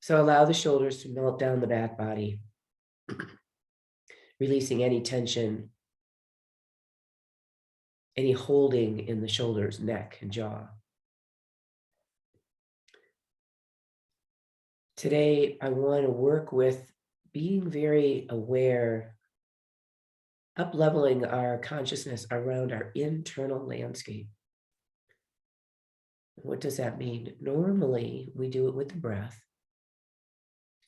So allow the shoulders to melt down the back body, releasing any tension, any holding in the shoulders, neck, and jaw. Today, I want to work with being very aware, up-leveling our consciousness around our internal landscape. What does that mean? Normally, we do it with the breath.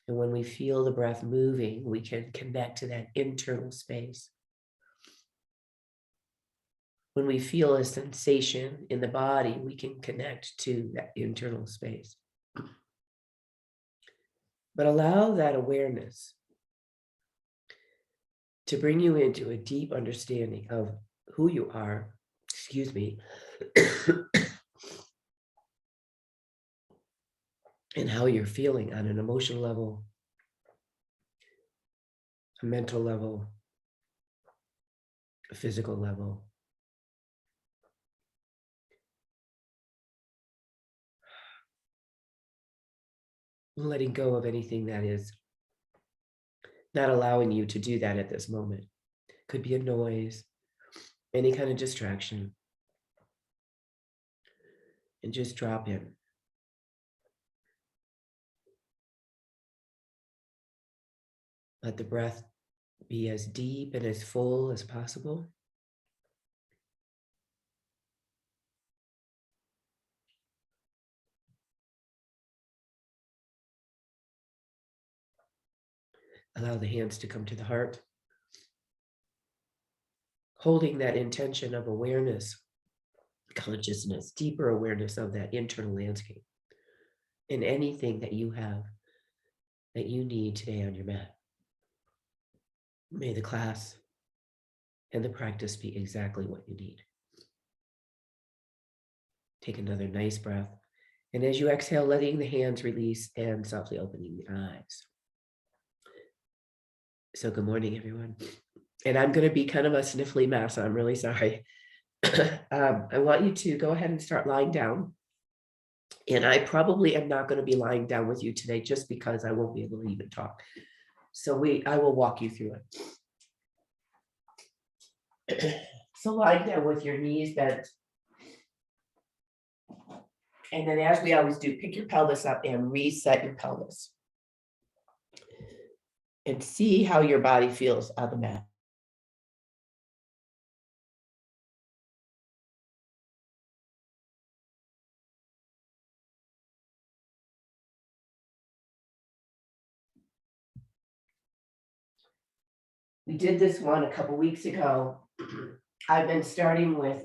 And when we feel the breath moving, we can connect to that internal space. When we feel a sensation in the body, we can connect to that internal space. But allow that awareness to bring you into a deep understanding of who you are, and how you're feeling on an emotional level, a mental level, a physical level. Letting go of anything that is not allowing you to do that at this moment. Could be a noise, any kind of distraction. And just drop in. Let the breath be as deep and as full as possible. Allow the hands to come to the heart. Holding that intention of awareness, consciousness, deeper awareness of that internal landscape and anything that you have that you need today on your mat. May the class and the practice be exactly what you need. Take another nice breath. And as you exhale, letting the hands release and softly opening the eyes. So good morning, everyone. And I'm going to be kind of a sniffly mess. I'm really sorry. I want you to go ahead and start lying down. And I probably am not going to be lying down with you today just because I won't be able to even talk. So I will walk you through it. So lying down with your knees bent. And then as we always do, pick your pelvis up and reset your pelvis. And see how your body feels on the mat. We did this one a couple weeks ago. I've been starting with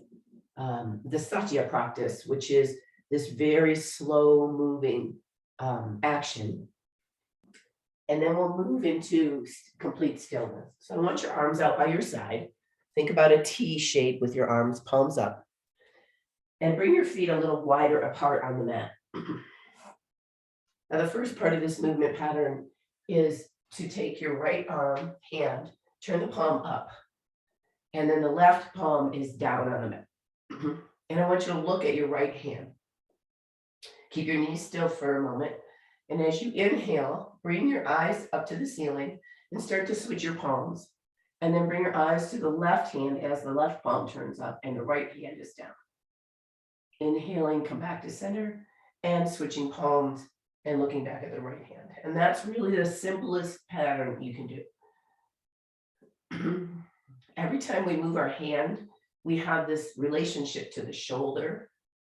the satya practice, which is this very slow moving action. And then we'll move into complete stillness. So I want your arms out by your side. Think about a T shape with your arms, palms up. And bring your feet a little wider apart on the mat. Now, the first part of this movement pattern is to take your right hand, turn the palm up. And then the left palm is down on the mat. And I want you to look at your right hand. Keep your knees still for a moment. And as you inhale, bring your eyes up to the ceiling and start to switch your palms. And then bring your eyes to the left hand as the left palm turns up and the right hand is down. Inhaling, come back to center and switching palms and looking back at the right hand. And that's really the simplest pattern you can do. Every time we move our hand, we have this relationship to the shoulder,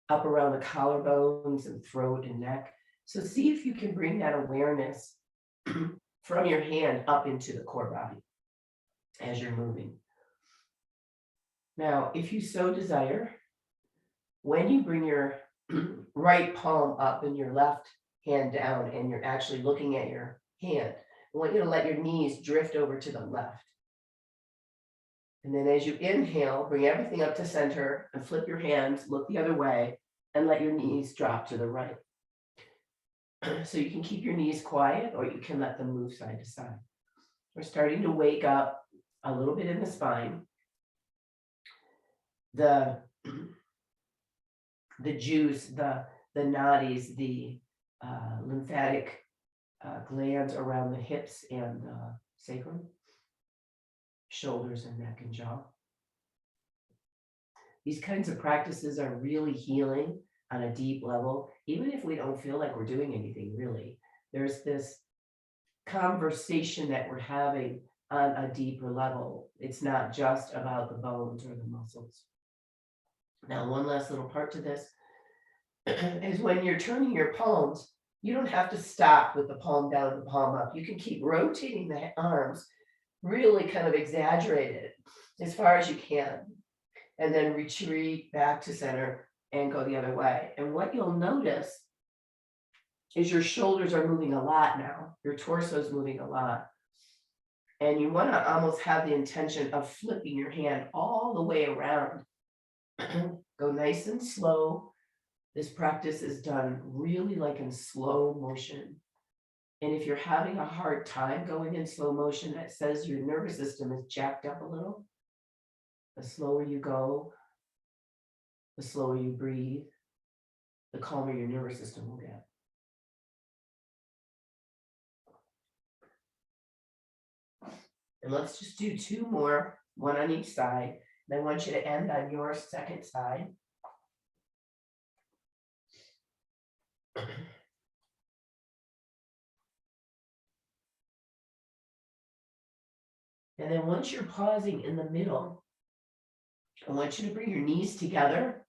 up around the collarbones and throat and neck. So see if you can bring that awareness from your hand up into the core body as you're moving. Now, if you so desire, when you bring your right palm up and your left hand down and you're actually looking at your hand, I want you to let your knees drift over to the left. And then as you inhale, bring everything up to center and flip your hands, look the other way, and let your knees drop to the right. So you can keep your knees quiet or you can let them move side to side. We're starting to wake up a little bit in the spine. The juice, the nadis, the lymphatic glands around the hips and sacrum, shoulders and neck and jaw. These kinds of practices are really healing on a deep level, even if we don't feel like we're doing anything really. There's this conversation that we're having on a deeper level. It's not just about the bones or the muscles. Now, one last little part to this is when you're turning your palms, you don't have to stop with the palm down, the palm up. You can keep rotating the arms, really kind of exaggerate it as far as you can, and then retreat back to center and go the other way. And what you'll notice is your shoulders are moving a lot now. Your torso is moving a lot. And you want to almost have the intention of flipping your hand all the way around. Go nice and slow. This practice is done really like in slow motion. And if you're having a hard time going in slow motion, that says your nervous system is jacked up a little. The slower you go, the slower you breathe, the calmer your nervous system will get. And let's just do two more, one on each side. And I want you to end on your second side. And then once you're pausing in the middle, I want you to bring your knees together,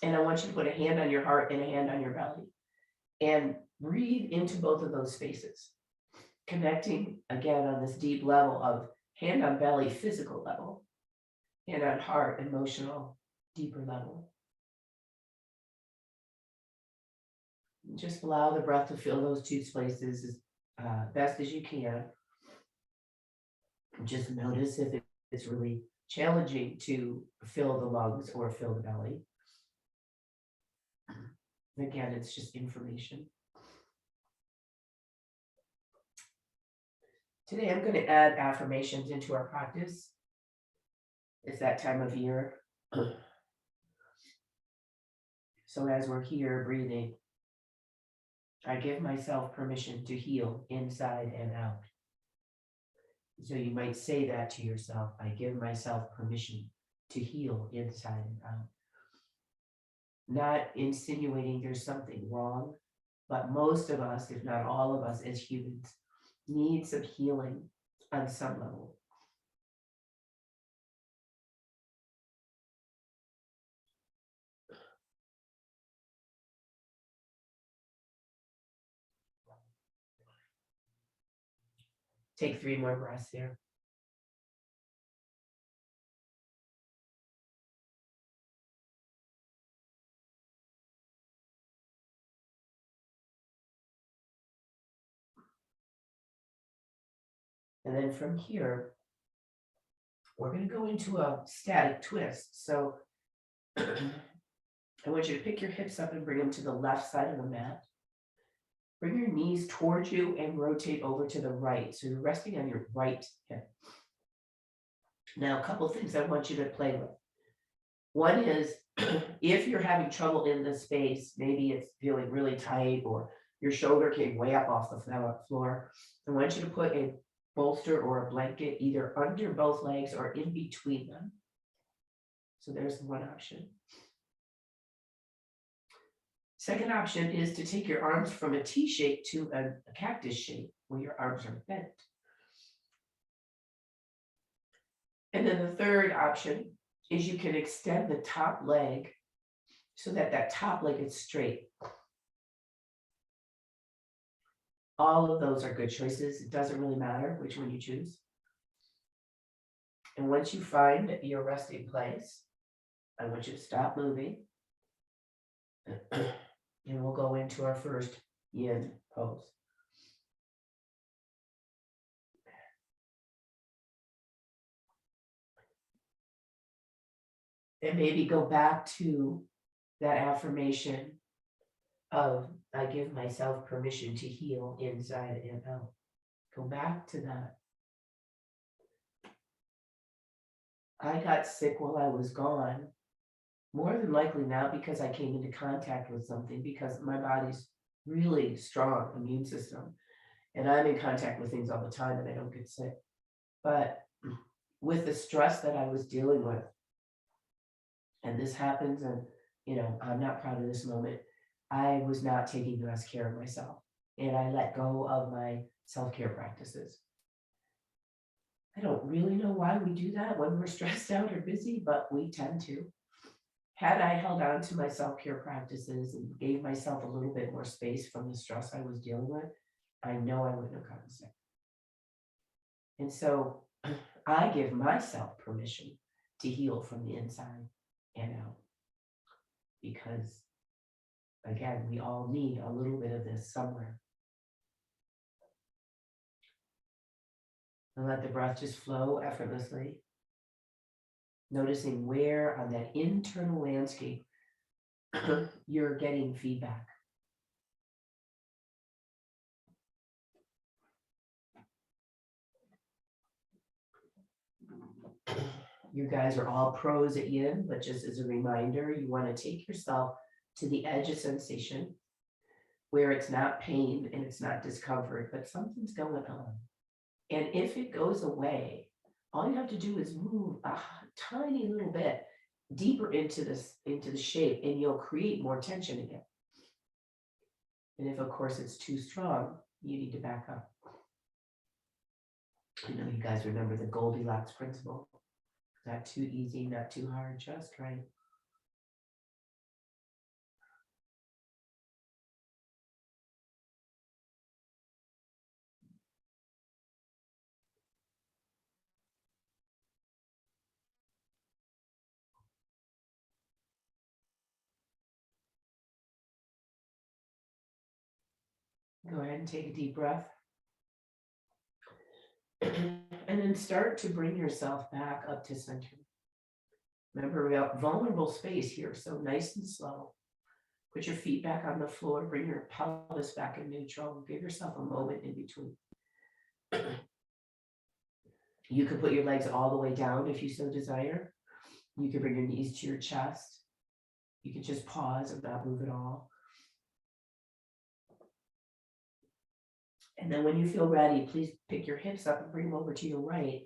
and I want you to put a hand on your heart and a hand on your belly. And breathe into both of those spaces, connecting again on this deep level of hand on belly, physical level, and on heart, emotional, deeper level. Just allow the breath to fill those two spaces as best as you can. Just notice if it's really challenging to fill the lungs or fill the belly. Again, it's just information. Today, I'm going to add affirmations into our practice. It's that time of year. So as we're here breathing, I give myself permission to heal inside and out. So you might say that to yourself. I give myself permission to heal inside and out. Not insinuating there's something wrong, but most of us, if not all of us as humans, need some healing on some level. Take 3 more breaths here. And then from here, we're going to go into a static twist. So I want you to pick your hips up and bring them to the left side of the mat. Bring your knees towards you and rotate over to the right. So you're resting on your right hip. Now, a couple things I want you to play with. One is, if you're having trouble in this space, maybe it's feeling really tight or your shoulder came way up off the floor, I want you to put a bolster or a blanket either under both legs or in between them. So there's one option. Second option is to take your arms from a T shape to a cactus shape where your arms are bent. And then the third option is you can extend the top leg so that that top leg is straight. All of those are good choices. It doesn't really matter which one you choose. And once you find your resting place, I want you to stop moving. And we'll go into our first yin pose. And maybe go back to that affirmation of I give myself permission to heal inside and out. Go back to that. I got sick while I was gone, more than likely now because I came into contact with something, because my body's really strong immune system. And I'm in contact with things all the time and I don't get sick. But with the stress that I was dealing with, and this happens, and I'm not proud of this moment, I was not taking the best care of myself. And I let go of my self-care practices. I don't really know why we do that when we're stressed out or busy, but we tend to. Had I held on to my self-care practices and gave myself a little bit more space from the stress I was dealing with, I know I wouldn't have gotten sick. And so I give myself permission to heal from the inside and out. Because, again, we all need a little bit of this somewhere. And let the breath just flow effortlessly. Noticing where on that internal landscape you're getting feedback. You guys are all pros at Yin, but just as a reminder, you want to take yourself to the edge of sensation where it's not pain and it's not discomfort, but something's going on. And if it goes away, all you have to do is move a tiny little bit deeper into the shape, and you'll create more tension again. And if, of course, it's too strong, you need to back up. I know you guys remember the Goldilocks principle. Not too easy, not too hard, just right. Go ahead and take a deep breath. And then start to bring yourself back up to center. Remember, we have vulnerable space here, so nice and slow. Put your feet back on the floor, bring your pelvis back in neutral, give yourself a moment in between. You can put your legs all the way down if you so desire. You can bring your knees to your chest. You can just pause and not move at all. And then when you feel ready, please pick your hips up and bring them over to your right.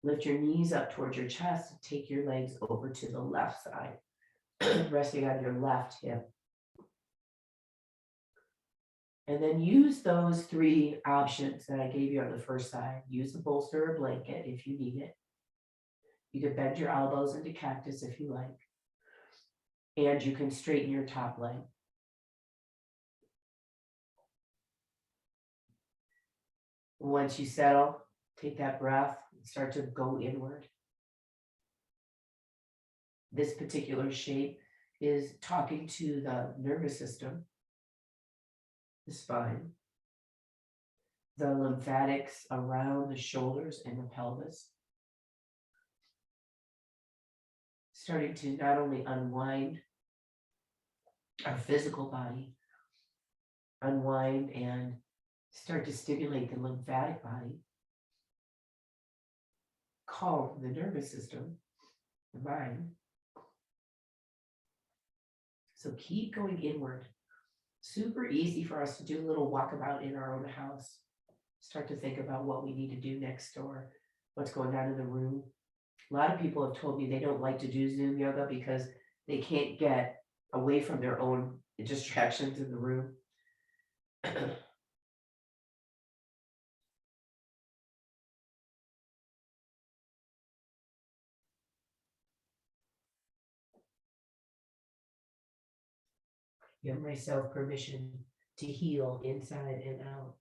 Lift your knees up towards your chest and take your legs over to the left side, resting on your left hip. And then use those 3 options that I gave you on the first side. Use a bolster or blanket if you need it. You can bend your elbows into cactus if you like. And you can straighten your top leg. Once you settle, take that breath and start to go inward. This particular shape is talking to the nervous system, the spine, the lymphatics around the shoulders and the pelvis. Starting to not only unwind our physical body, unwind and start to stimulate the lymphatic body, calm the nervous system, the mind. So keep going inward. Super easy for us to do a little walkabout in our own house. Start to think about what we need to do next door, what's going on in the room. A lot of people have told me they don't like to do Zoom yoga because they can't get away from their own distractions in the room. Give myself permission to heal inside and out.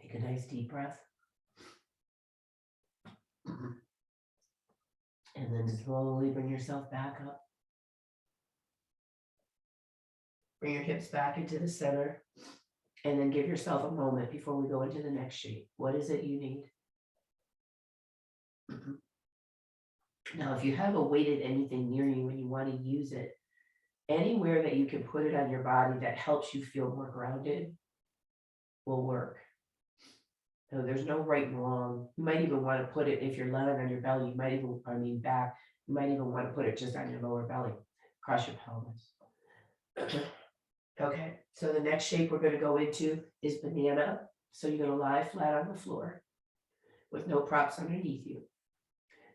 Take a nice deep breath. And then slowly bring yourself back up. Bring your hips back into the center. And then give yourself a moment before we go into the next shape. What is it you need? Now, if you have a weighted anything near you and you want to use it, anywhere that you can put it on your body that helps you feel more grounded will work. So there's no right and wrong. You might even want to put it, if you're lying on your belly, you might even, back, you might even want to put it just on your lower belly, across your pelvis. Okay, so the next shape we're going to go into is banana. So you're going to lie flat on the floor with no props underneath you.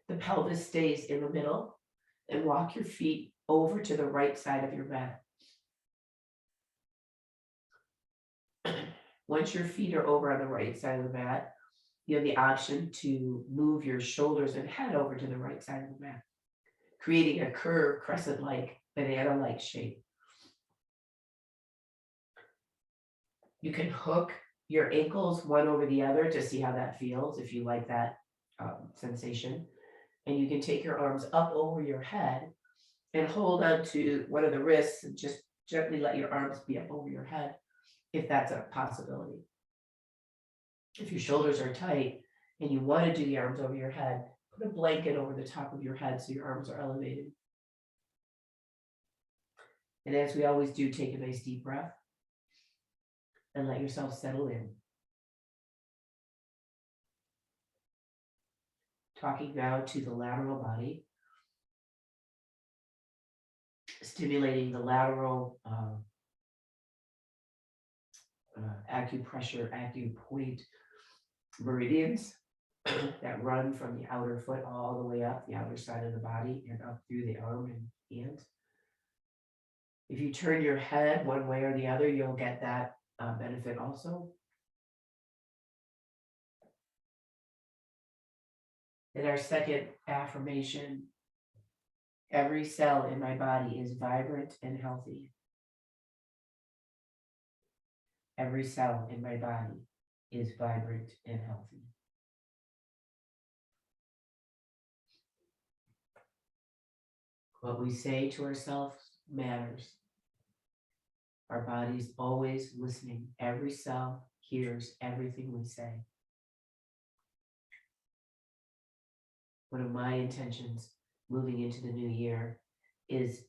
The pelvis stays in the middle, and walk your feet over to the right side of your mat. Once your feet are over on the right side of the mat, you have the option to move your shoulders and head over to the right side of the mat, creating a curved crescent-like, banana-like shape. You can hook your ankles one over the other to see how that feels, if you like that sensation. And you can take your arms up over your head and hold on to one of the wrists and just gently let your arms be up over your head, if that's a possibility. If your shoulders are tight and you want to do the arms over your head, put a blanket over the top of your head so your arms are elevated. And as we always do, take a nice deep breath and let yourself settle in. Talking now to the lateral body, stimulating the lateral acupressure, acupoint meridians that run from the outer foot all the way up the outer side of the body and up through the arm and hand. If you turn your head one way or the other, you'll get that benefit also. And our second affirmation, every cell in my body is vibrant and healthy. Every cell in my body is vibrant and healthy. What we say to ourselves matters. Our body's always listening. Every cell hears everything we say. One of my intentions moving into the new year is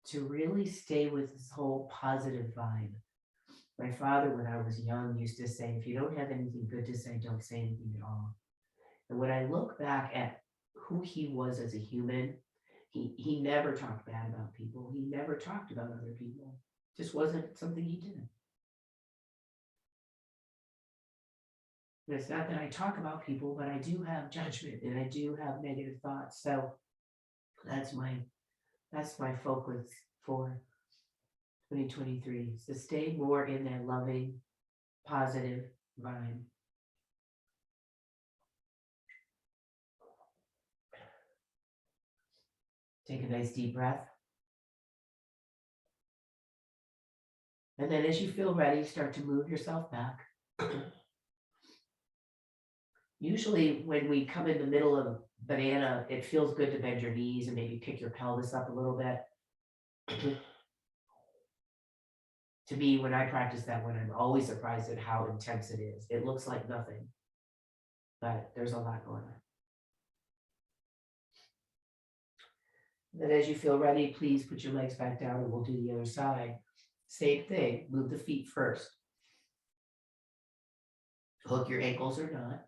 to really stay with this whole positive vibe. My father, when I was young, used to say, if you don't have anything good to say, don't say anything at all. And when I look back at who he was as a human, he never talked bad about people. He never talked about other people. Just wasn't something he did. And it's not that I talk about people, but I do have judgment and I do have negative thoughts. So that's my focus for 2023, is to stay more in that loving, positive vibe. Take a nice deep breath. And then as you feel ready, start to move yourself back. Usually when we come in the middle of banana, it feels good to bend your knees and maybe pick your pelvis up a little bit. To me, when I practice that one, I'm always surprised at how intense it is. It looks like nothing, but there's a lot going on. Then as you feel ready, please put your legs back down and we'll do the other side. Same thing, move the feet first. Hook your ankles or not,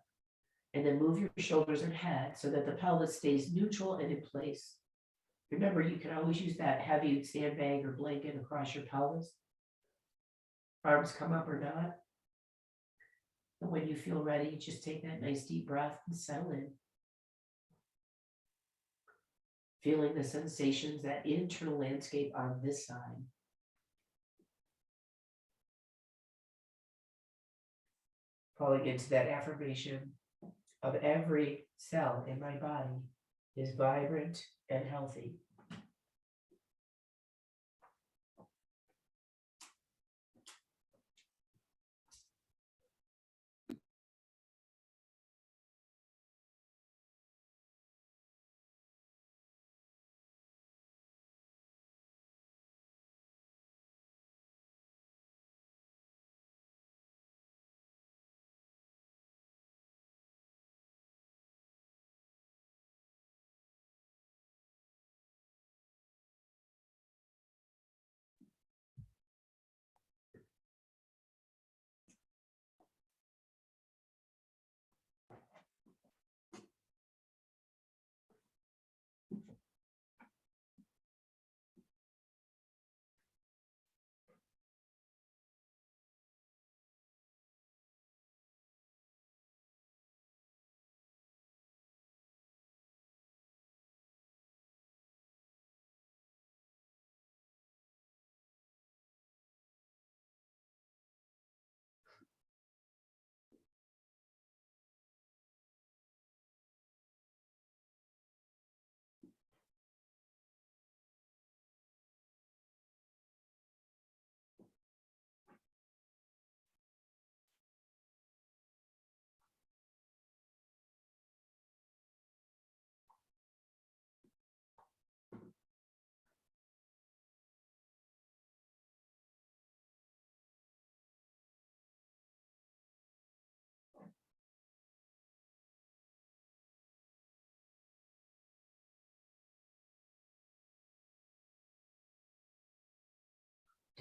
and then move your shoulders and head so that the pelvis stays neutral and in place. Remember, you can always use that heavy sandbag or blanket across your pelvis. Arms come up or not. And when you feel ready, just take that nice deep breath and settle in. Feeling the sensations, that internal landscape on this side. Falling into that affirmation of every cell in my body is vibrant and healthy.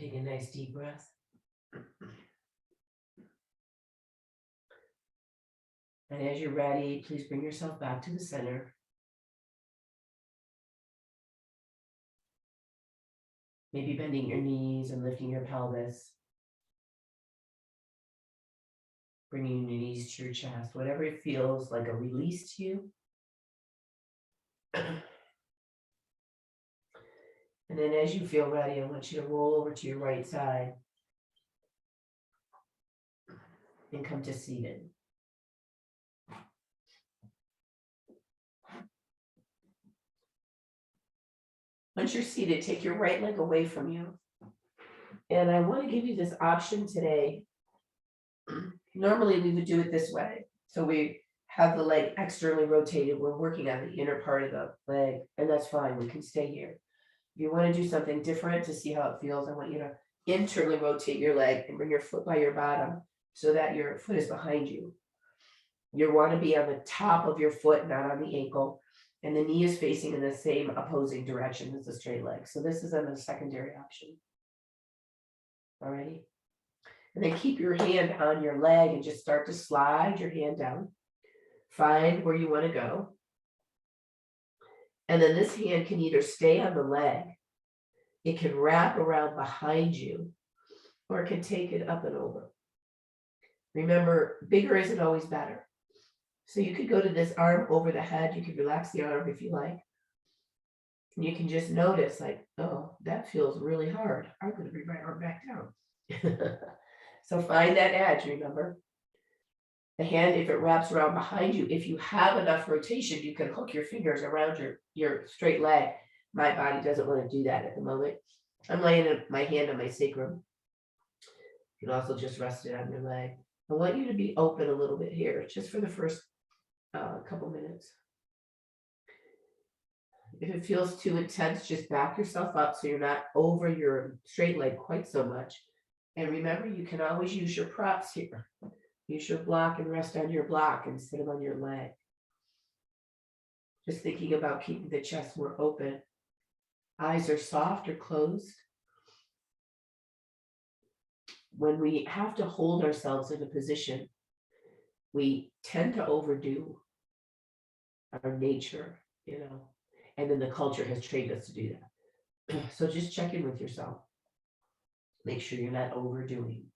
Take a nice deep breath. And as you're ready, please bring yourself back to the center. Maybe bending your knees and lifting your pelvis. Bringing your knees to your chest, whatever it feels like a release to you. And then as you feel ready, I want you to roll over to your right side and come to seated. Once you're seated, take your right leg away from you. And I want to give you this option today. Normally we would do it this way. So we have the leg externally rotated. We're working on the inner part of the leg, and that's fine. We can stay here. If you want to do something different to see how it feels, I want you to internally rotate your leg and bring your foot by your bottom so that your foot is behind you. You want to be on the top of your foot, not on the ankle, and the knee is facing in the same opposing direction as the straight leg. So this is a secondary option. Alrighty. And then keep your hand on your leg and just start to slide your hand down. Find where you want to go. And then this hand can either stay on the leg, it can wrap around behind you, or it can take it up and over. Remember, bigger isn't always better. So you could go to this arm over the head. You could relax the arm if you like. And you can just notice like, oh, that feels really hard. I'm going to bring my arm back down. So find that edge, remember. The hand, if it wraps around behind you, if you have enough rotation, you can hook your fingers around your straight leg. My body doesn't want to do that at the moment. I'm laying my hand on my sacrum. You can also just rest it on your leg. I want you to be open a little bit here, just for the first couple minutes. If it feels too intense, just back yourself up so you're not over your straight leg quite so much. And remember, you can always use your props here. Use your block and rest on your block instead of on your leg. Just thinking about keeping the chest more open. Eyes are soft or closed. When we have to hold ourselves in a position, we tend to overdo our nature, and then the culture has trained us to do that. So just check in with yourself. Make sure you're not overdoing.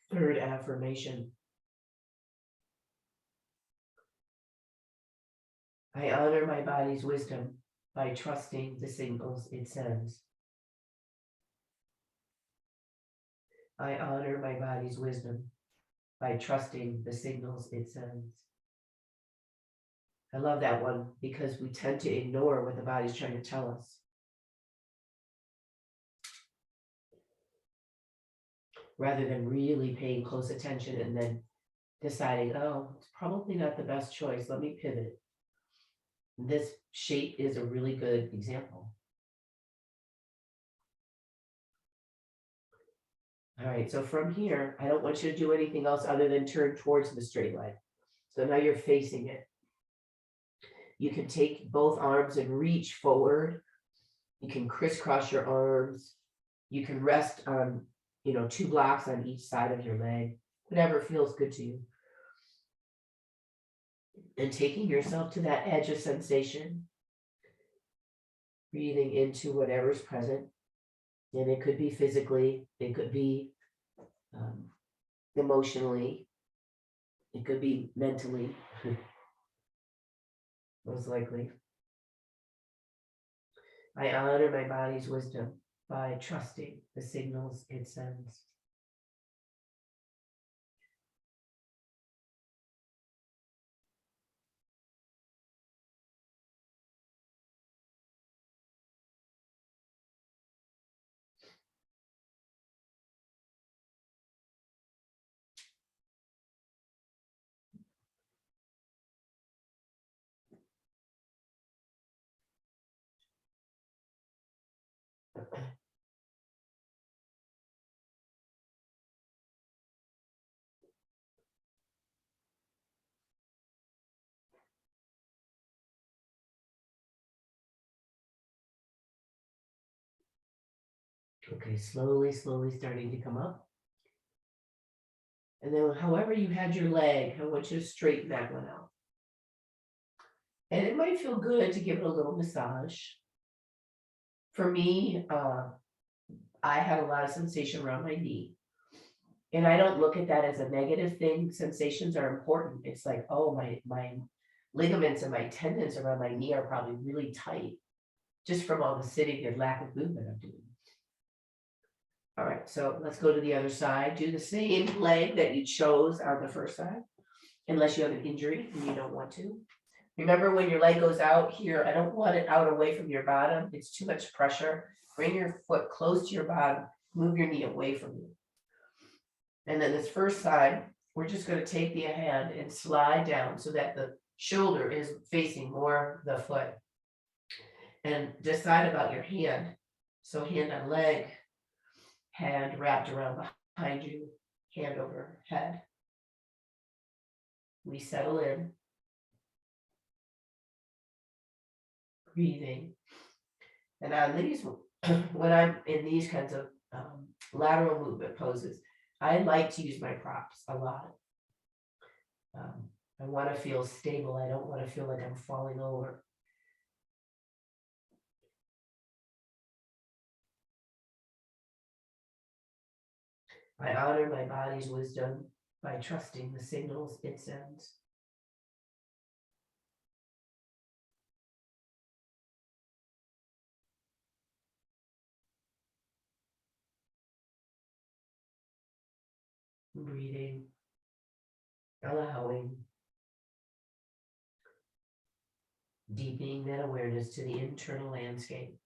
Third affirmation. I honor my body's wisdom by trusting the signals it sends. I honor my body's wisdom by trusting the signals it sends. I love that one because we tend to ignore what the body's trying to tell us. Rather than really paying close attention and then deciding, oh, it's probably not the best choice. Let me pivot. This shape is a really good example. All right, so from here, I don't want you to do anything else other than turn towards the straight leg. So now you're facing it. You can take both arms and reach forward. You can crisscross your arms. You can rest on, 2 blocks on each side of your leg, whatever feels good to you. And taking yourself to that edge of sensation, breathing into whatever's present. And it could be physically, it could be emotionally, it could be mentally, most likely. I honor my body's wisdom by trusting the signals it sends. Okay, slowly, slowly starting to come up. And then however you had your leg, I want you to straighten that one out. And it might feel good to give it a little massage. For me, I had a lot of sensation around my knee. And I don't look at that as a negative thing. Sensations are important. It's like, oh, my ligaments and my tendons around my knee are probably really tight just from all the sitting and lack of movement I'm doing. All right, so let's go to the other side. Do the same leg that you chose on the first side, unless you have an injury and you don't want to. Remember when your leg goes out here, I don't want it out away from your bottom. It's too much pressure. Bring your foot close to your bottom, move your knee away from you. And then this first side, we're just going to take the hand and slide down so that the shoulder is facing more the foot. And decide about your hand. So hand on leg, hand wrapped around behind you, hand over head. We settle in. Breathing. And on these, when I'm in these kinds of lateral movement poses, I like to use my props a lot. I want to feel stable. I don't want to feel like I'm falling over. I honor my body's wisdom by trusting the signals it sends. Breathing, allowing, deepening that awareness to the internal landscape.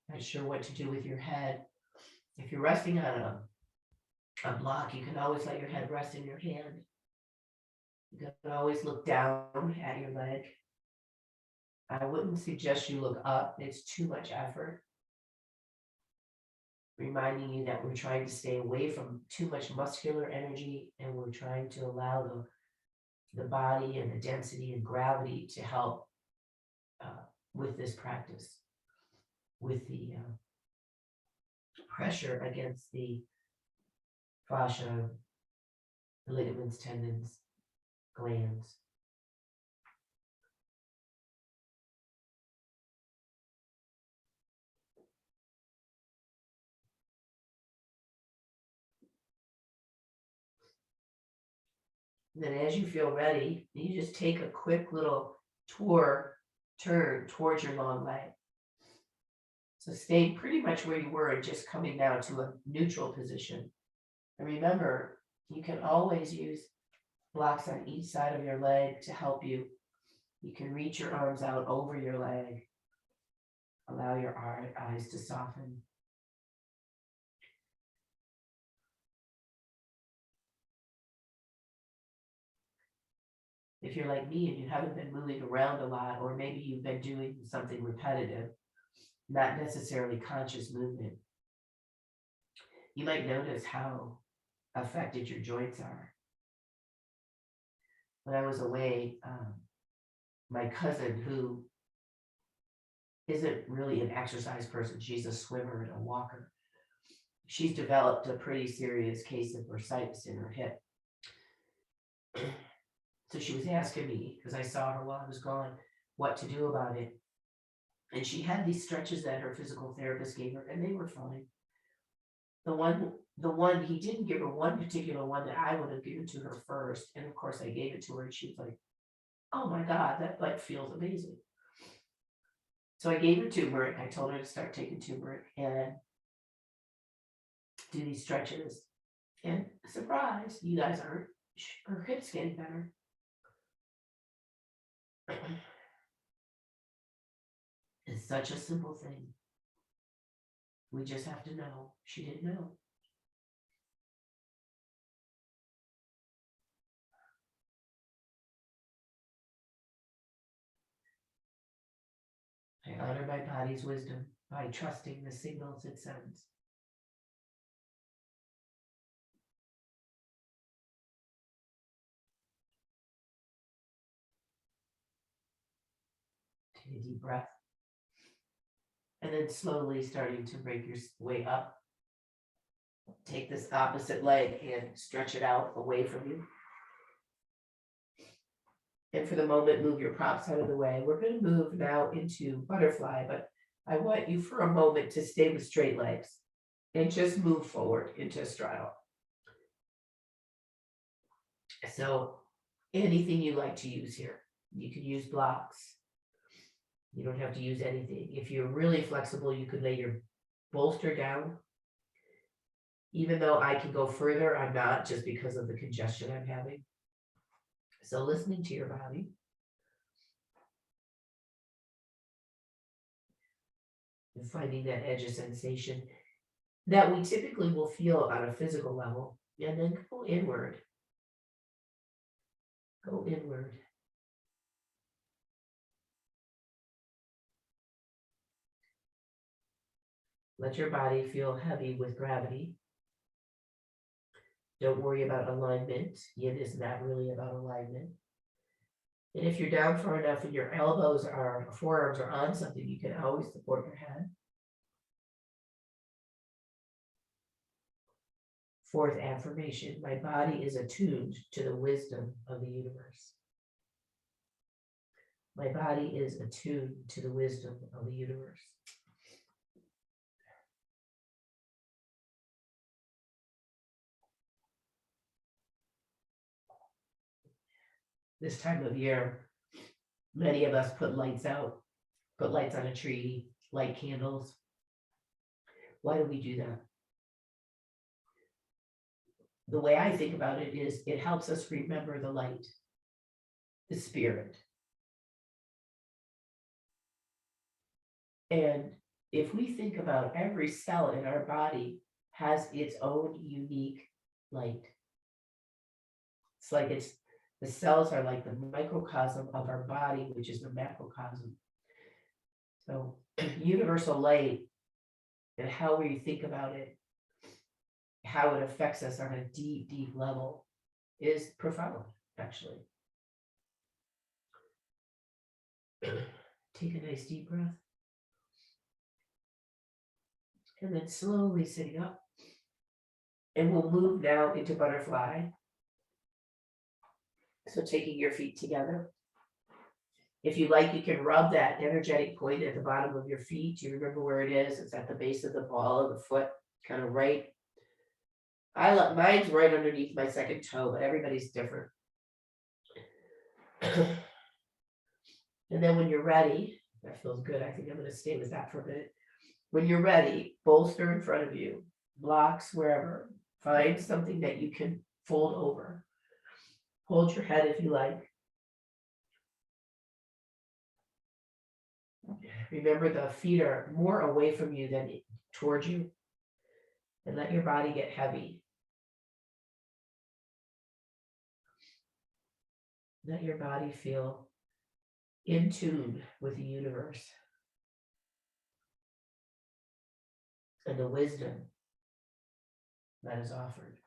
Not sure what to do with your head. If you're resting on a block, you can always let your head rest in your hand. You can always look down at your leg. I wouldn't suggest you look up. It's too much effort. Reminding you that we're trying to stay away from too much muscular energy, and we're trying to allow the body and the density and gravity to help with this practice, with the pressure against the fascia, the ligaments, tendons, glands. And then as you feel ready, you just take a quick little turn towards your long leg. So stay pretty much where you were and just coming down to a neutral position. And remember, you can always use blocks on each side of your leg to help you. You can reach your arms out over your leg. Allow your eyes to soften. If you're like me and you haven't been moving around a lot, or maybe you've been doing something repetitive, not necessarily conscious movement, you might notice how affected your joints are. When I was away, my cousin, who isn't really an exercise person, she's a swimmer and a walker, she's developed a pretty serious case of bursitis in her hip. So she was asking me, because I saw her while I was gone, what to do about it. And she had these stretches that her physical therapist gave her, and they were fine. The one he didn't give her one particular one that I would have given to her first. And of course I gave it to her and she was like, oh my God, that like feels amazing. So I gave her turmeric. I told her to start taking turmeric and do these stretches. And surprise, you guys aren't, her hips getting better. It's such a simple thing. We just have to know. She didn't know. I honor my body's wisdom by trusting the signals it sends. Take a deep breath. And then slowly starting to break your way up. Take this opposite leg and stretch it out away from you. And for the moment, move your props out of the way. We're going to move now into butterfly, but I want you for a moment to stay with straight legs and just move forward into straddle. So anything you like to use here, you can use blocks. You don't have to use anything. If you're really flexible, you could lay your bolster down. Even though I can go further, I'm not, just because of the congestion I'm having. So listening to your body. And finding that edge of sensation that we typically will feel on a physical level. And then go inward. Go inward. Let your body feel heavy with gravity. Don't worry about alignment. Yin is not really about alignment. And if you're down far enough and your elbows or forearms are on something, you can always support your head. Fourth affirmation, my body is attuned to the wisdom of the universe. My body is attuned to the wisdom of the universe. This time of year, many of us put lights out, put lights on a tree, light candles. Why do we do that? The way I think about it is it helps us remember the light, the spirit. And if we think about every cell in our body has its own unique light. It's like the cells are like the microcosm of our body, which is the macrocosm. So universal light and how we think about it, how it affects us on a deep, deep level is profound, actually. Take a nice deep breath. And then slowly sitting up. And we'll move now into butterfly. So taking your feet together. If you like, you can rub that energetic point at the bottom of your feet. You remember where it is? It's at the base of the ball of the foot, kind of right. Mine's right underneath my second toe, but everybody's different. And then when you're ready, that feels good. I think I'm going to stay with that for a minute. When you're ready, bolster in front of you, blocks wherever. Find something that you can fold over. Hold your head if you like. Remember, the feet are more away from you than towards you. And let your body get heavy. Let your body feel in tune with the universe and the wisdom that is offered.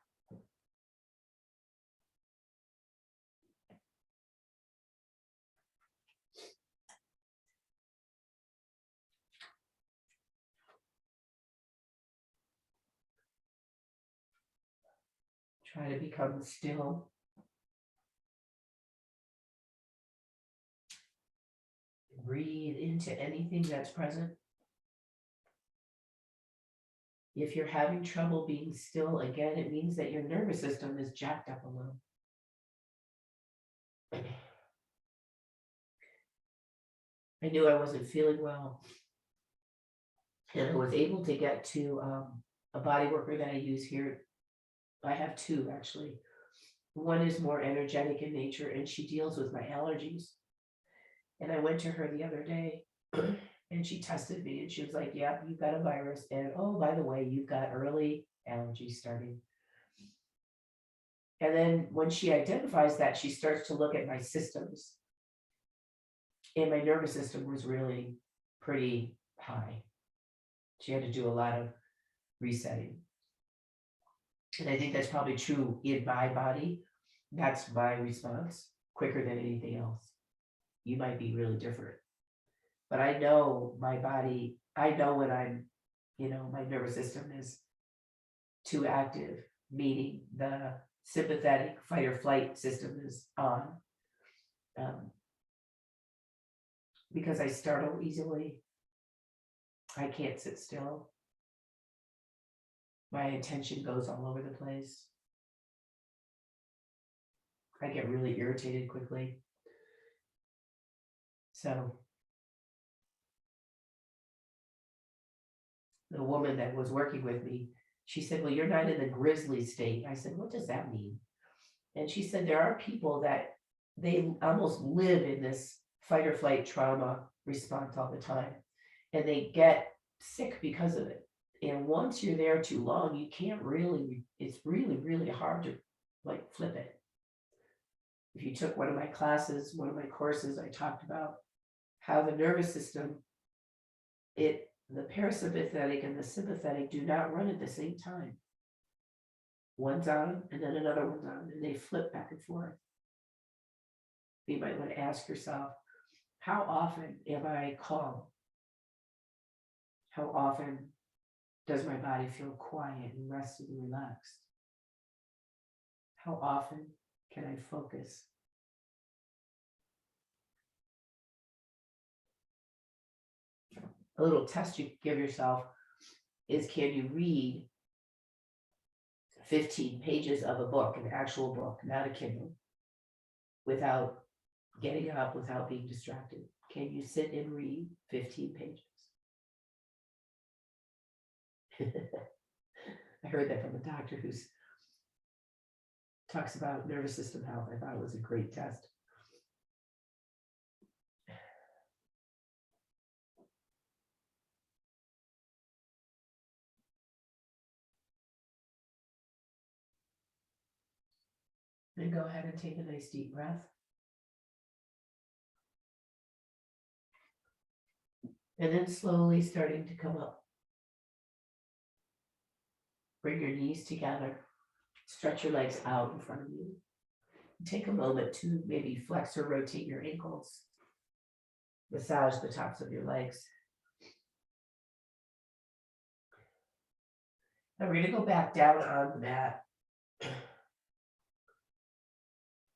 Try to become still. Breathe into anything that's present. If you're having trouble being still, again, it means that your nervous system is jacked up a little. I knew I wasn't feeling well. And I was able to get to a body worker that I use here. I have two, actually. One is more energetic in nature, and she deals with my allergies. And I went to her the other day, and she tested me, and she was like, yeah, you've got a virus. And oh, by the way, you've got early allergies starting. And then when she identifies that, she starts to look at my systems. And my nervous system was really pretty high. She had to do a lot of resetting. And I think that's probably true in my body. That's my response, quicker than anything else. You might be really different. but I know my body, I know when I'm, my nervous system is too active, meaning the sympathetic fight or flight system is on. Because I startle easily. I can't sit still. My attention goes all over the place. I get really irritated quickly. So the woman that was working with me, she said, well, you're not in the grizzly state. I said, what does that mean? And she said, there are people that they almost live in this fight or flight trauma response all the time, and they get sick because of it. And once you're there too long, you can't really, it's really, really hard to like flip it. If you took one of my classes, one of my courses, I talked about how the nervous system, the parasympathetic and the sympathetic do not run at the same time. One's on and then another one's on, and they flip back and forth. You might want to ask yourself, how often am I calm? How often does my body feel quiet and rested and relaxed? How often can I focus? A little test you give yourself is, can you read 15 pages of a book, an actual book, not a Kindle, without getting up, without being distracted? Can you sit and read 15 pages? I heard that from a doctor who talks about nervous system health. I thought it was a great test. Then go ahead and take a nice deep breath. And then slowly starting to come up. Bring your knees together. Stretch your legs out in front of you. Take a moment to maybe flex or rotate your ankles. Massage the tops of your legs. Now we're going to go back down on the mat.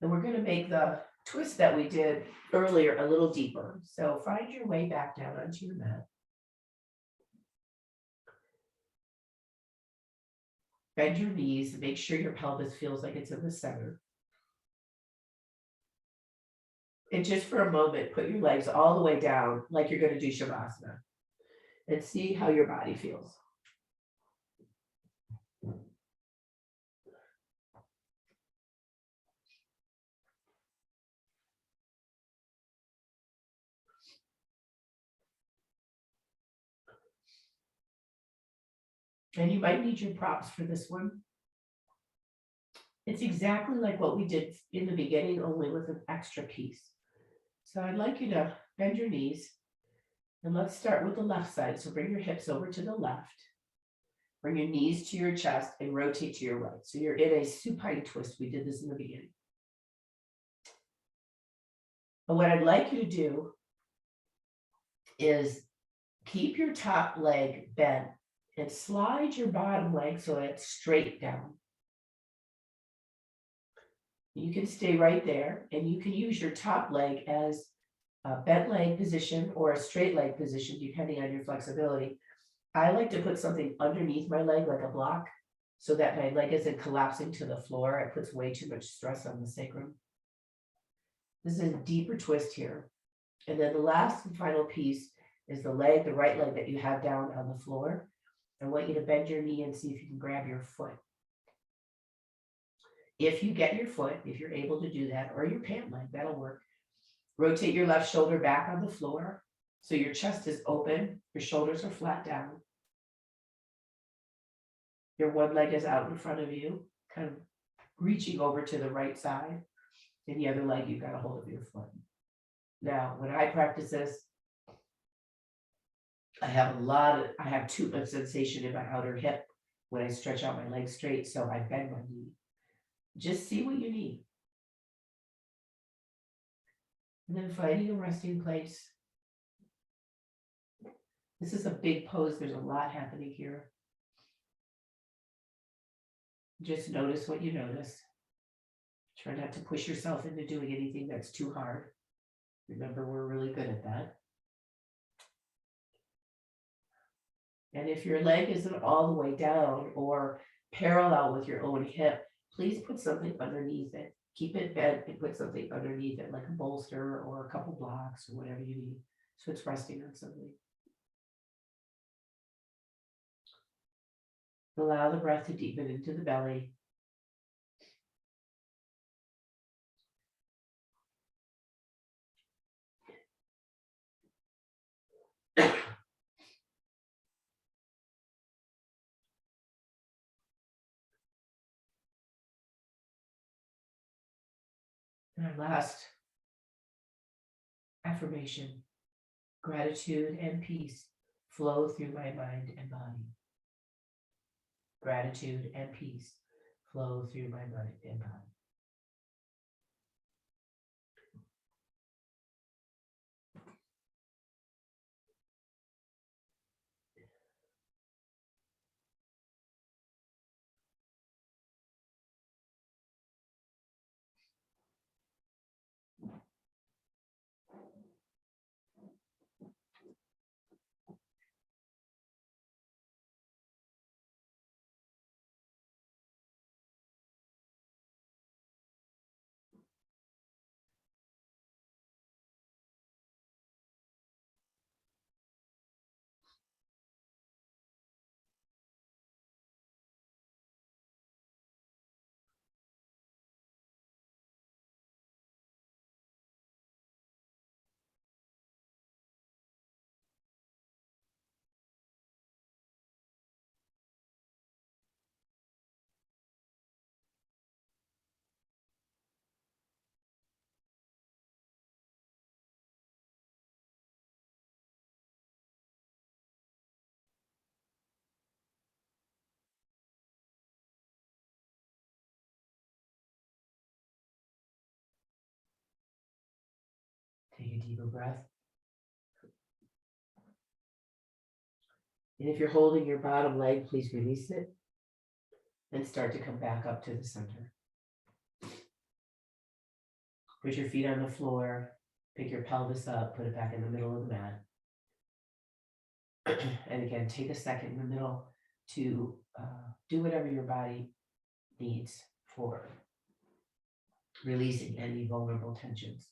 And we're going to make the twist that we did earlier a little deeper. So find your way back down onto your mat. Bend your knees and make sure your pelvis feels like it's in the center. And just for a moment, put your legs all the way down like you're going to do Shavasana. And see how your body feels. And you might need your props for this one. It's exactly like what we did in the beginning, only with an extra piece. So I'd like you to bend your knees, and let's start with the left side. So bring your hips over to the left, bring your knees to your chest, and rotate to your right. So you're in a supine twist. We did this in the beginning. But what I'd like you to do is keep your top leg bent and slide your bottom leg so it's straight down. You can stay right there, and you can use your top leg as a bent leg position or a straight leg position, depending on your flexibility. I like to put something underneath my leg, like a block, so that my leg isn't collapsing to the floor. It puts way too much stress on the sacrum. This is a deeper twist here. And then the last and final piece is the leg, the right leg that you have down on the floor. I want you to bend your knee and see if you can grab your foot. If you get your foot, if you're able to do that, or your pant leg, that'll work. Rotate your left shoulder back on the floor so your chest is open, your shoulders are flat down. Your one leg is out in front of you, kind of reaching over to the right side, and the other leg, you've got a hold of your foot. Now, when I practice this, I have too much sensation in my outer hip when I stretch out my legs straight, so I bend my knee. Just see what you need. And then finding a resting place. This is a big pose. There's a lot happening here. Just notice what you notice. Try not to push yourself into doing anything that's too hard. Remember, we're really good at that. And if your leg isn't all the way down or parallel with your own hip, please put something underneath it. Keep it bent and put something underneath it, like a bolster or a couple blocks or whatever you need. So it's resting on something. Allow the breath to deepen into the belly. And our last affirmation, gratitude and peace flow through my mind and body. Gratitude and peace flow through my mind and body. Take a deeper breath. And if you're holding your bottom leg, please release it and start to come back up to the center. Put your feet on the floor, pick your pelvis up, put it back in the middle of the mat. And again, take a second in the middle to do whatever your body needs for releasing any vulnerable tensions.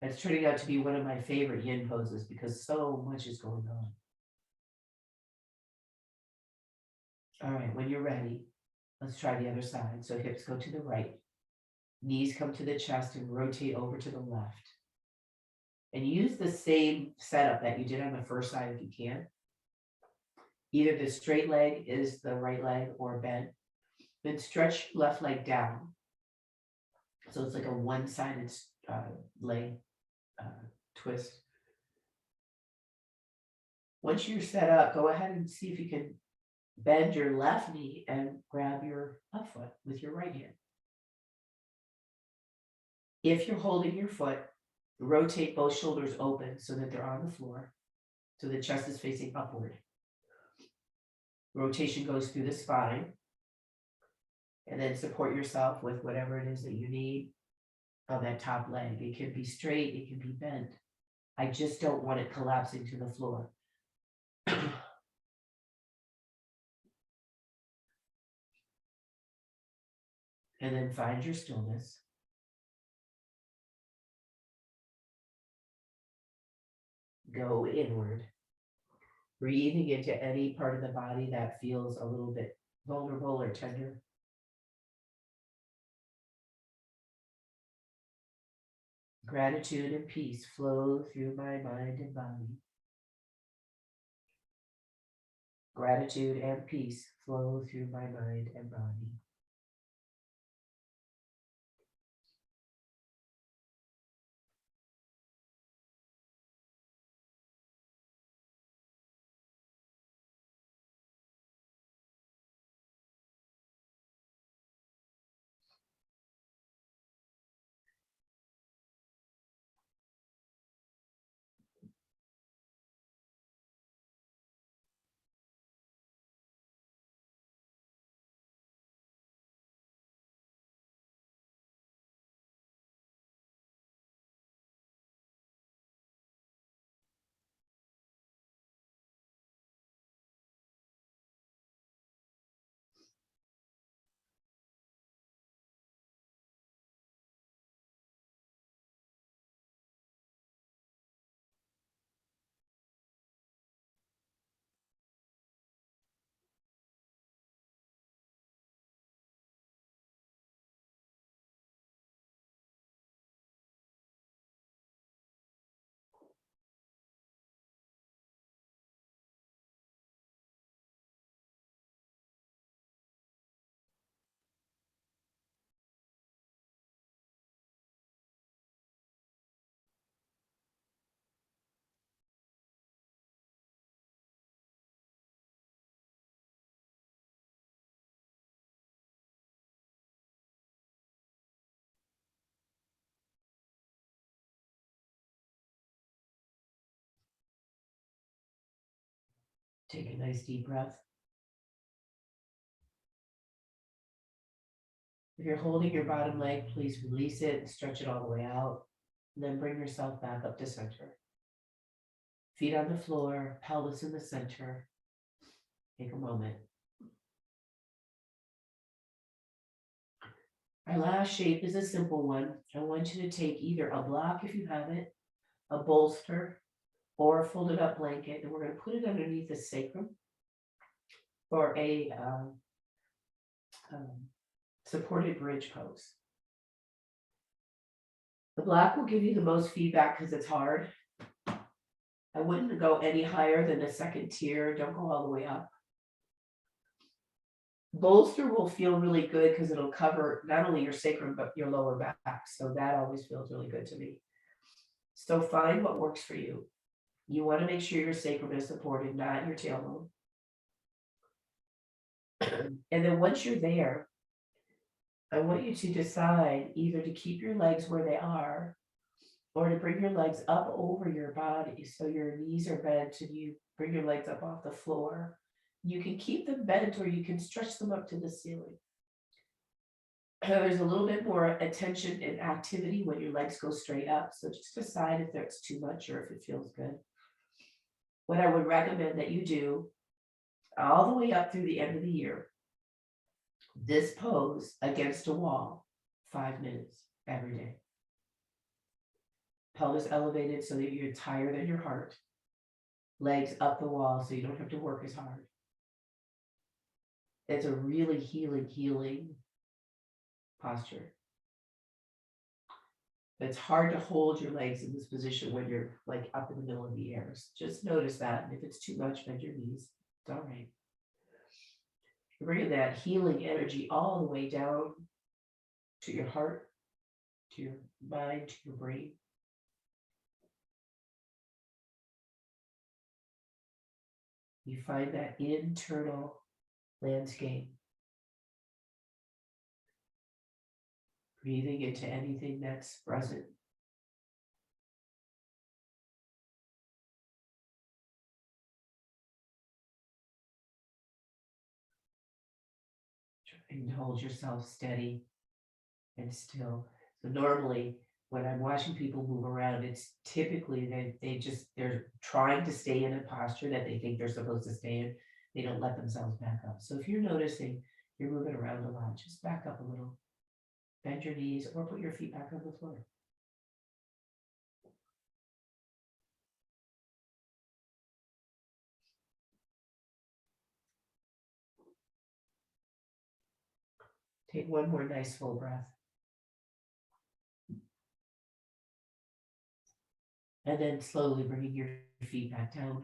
It's turning out to be one of my favorite yin poses because so much is going on. All right, when you're ready, let's try the other side. So hips go to the right, knees come to the chest and rotate over to the left. And use the same setup that you did on the first side if you can. Either the straight leg is the right leg or bent. Then stretch left leg down. So it's like a one-sided leg twist. Once you're set up, go ahead and see if you can bend your left knee and grab your left foot with your right hand. If you're holding your foot, rotate both shoulders open so that they're on the floor, so the chest is facing upward. Rotation goes through the spine, and then support yourself with whatever it is that you need on that top leg. It can be straight, it can be bent. I just don't want it collapsing to the floor. And then find your stillness. Go inward, breathing into any part of the body that feels a little bit vulnerable or tender. Gratitude and peace flow through my mind and body. Gratitude and peace flow through my mind and body. Take a nice deep breath. If you're holding your bottom leg, please release it and stretch it all the way out. And then bring yourself back up to center. Feet on the floor, pelvis in the center. Take a moment. Our last shape is a simple one. I want you to take either a block if you have it, a bolster, or a folded up blanket, and we're going to put it underneath the sacrum for a supported bridge pose. The block will give you the most feedback because it's hard. I wouldn't go any higher than the second tier. Don't go all the way up. Bolster will feel really good because it'll cover not only your sacrum, but your lower back. So that always feels really good to me. So find what works for you. You want to make sure your sacrum is supported, not your tailbone. And then once you're there, I want you to decide either to keep your legs where they are or to bring your legs up over your body. So your knees are bent and you bring your legs up off the floor. You can keep them bent or you can stretch them up to the ceiling. There's a little bit more attention and activity when your legs go straight up. So just decide if that's too much or if it feels good. What I would recommend that you do all the way up through the end of the year, this pose against a wall, 5 minutes every day. Pelvis elevated so that you're higher than your heart. Legs up the wall so you don't have to work as hard. It's a really healing posture. It's hard to hold your legs in this position when you're like up in the middle of the air. Just notice that. And if it's too much, bend your knees. It's all right. You're bringing that healing energy all the way down to your heart, to your mind, to your brain. You find that internal landscape. Breathing into anything that's present. Trying to hold yourself steady and still. So normally when I'm watching people move around, it's typically they're trying to stay in a posture that they think they're supposed to stay in. They don't let themselves back up. So if you're noticing you're moving around a lot, just back up a little. Bend your knees or put your feet back on the floor. Take one more nice full breath. And then slowly bringing your feet back down.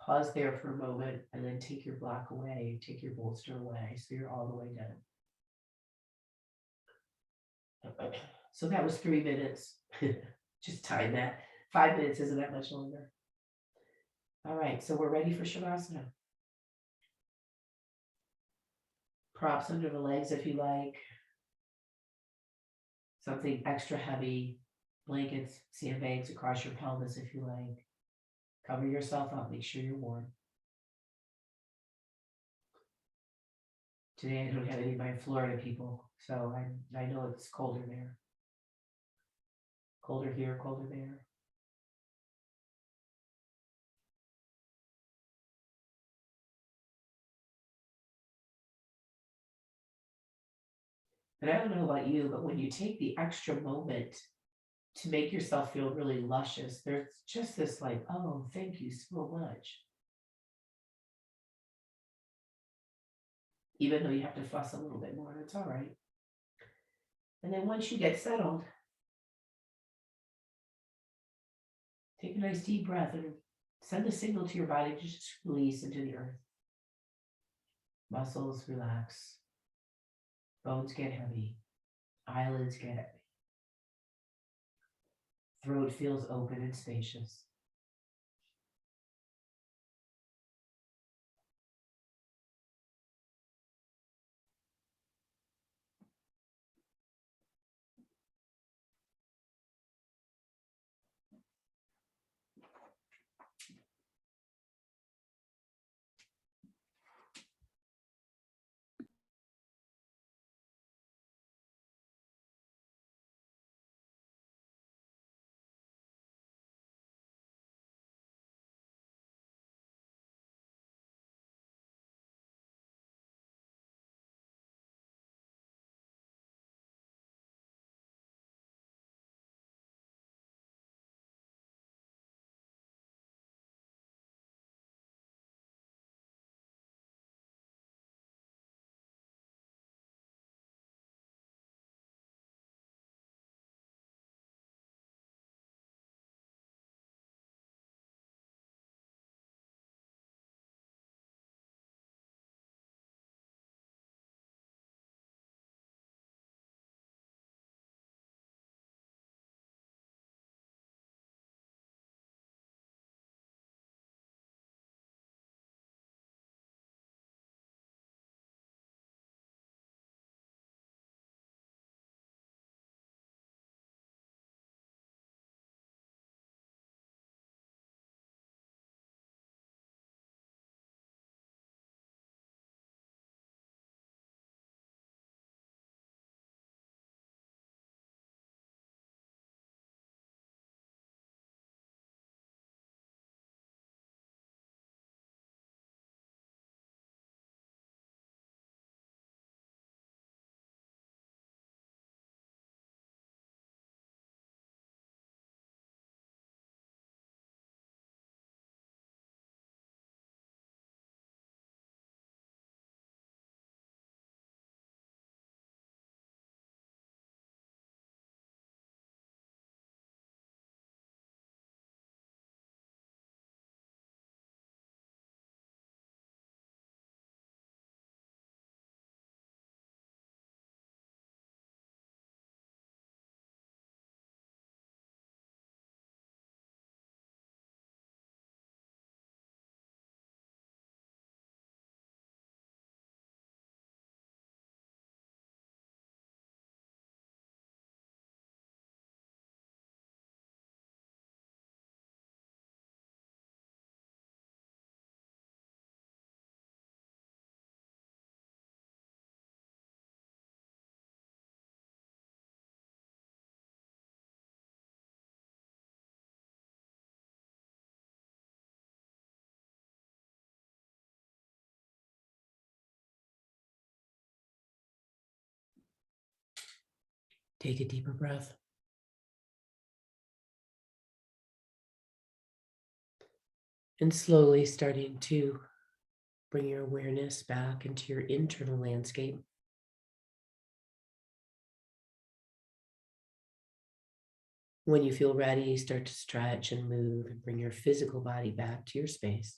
Pause there for a moment and then take your block away, take your bolster away so you're all the way down. So that was 3 minutes. Just time that. 5 minutes isn't that much longer. All right, so we're ready for Shavasana. Props under the legs if you like. Something extra heavy, blankets, sandbags across your pelvis if you like. Cover yourself up, make sure you're warm. Today I don't have any of my Florida people, so I know it's colder there. Colder here, colder there. And I don't know about you, but when you take the extra moment to make yourself feel really luscious, there's just this like, oh, thank you so much. Even though you have to fuss a little bit more, it's all right. And then once you get settled, take a nice deep breath and send a signal to your body to just release into the earth. Muscles relax. Bones get heavy. Eyelids get heavy. Throat feels open and spacious. Take a deeper breath. And slowly starting to bring your awareness back into your internal landscape. When you feel ready, start to stretch and move and bring your physical body back to your space.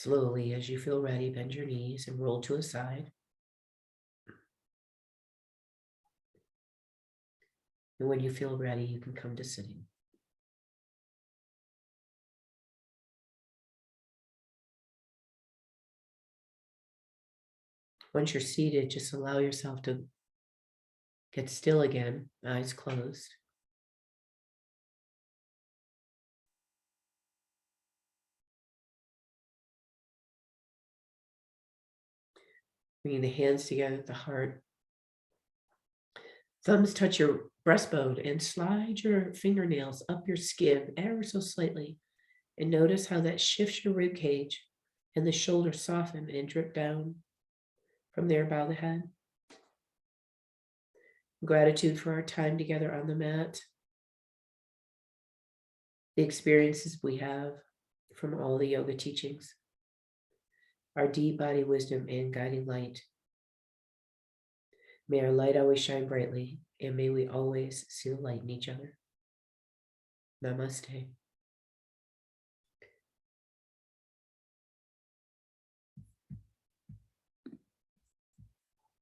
Slowly, as you feel ready, bend your knees and roll to a side. And when you feel ready, you can come to sitting. Once you're seated, just allow yourself to get still again, eyes closed. Bringing the hands together at the heart. Thumbs touch your breastbone and slide your fingernails up your skin ever so slightly. And notice how that shifts your rib cage and the shoulders soften and drip down. From there, bow the head. Gratitude for our time together on the mat. The experiences we have from all the yoga teachings. Our deep body wisdom and guiding light. May our light always shine brightly, and may we always see the light in each other. Namaste.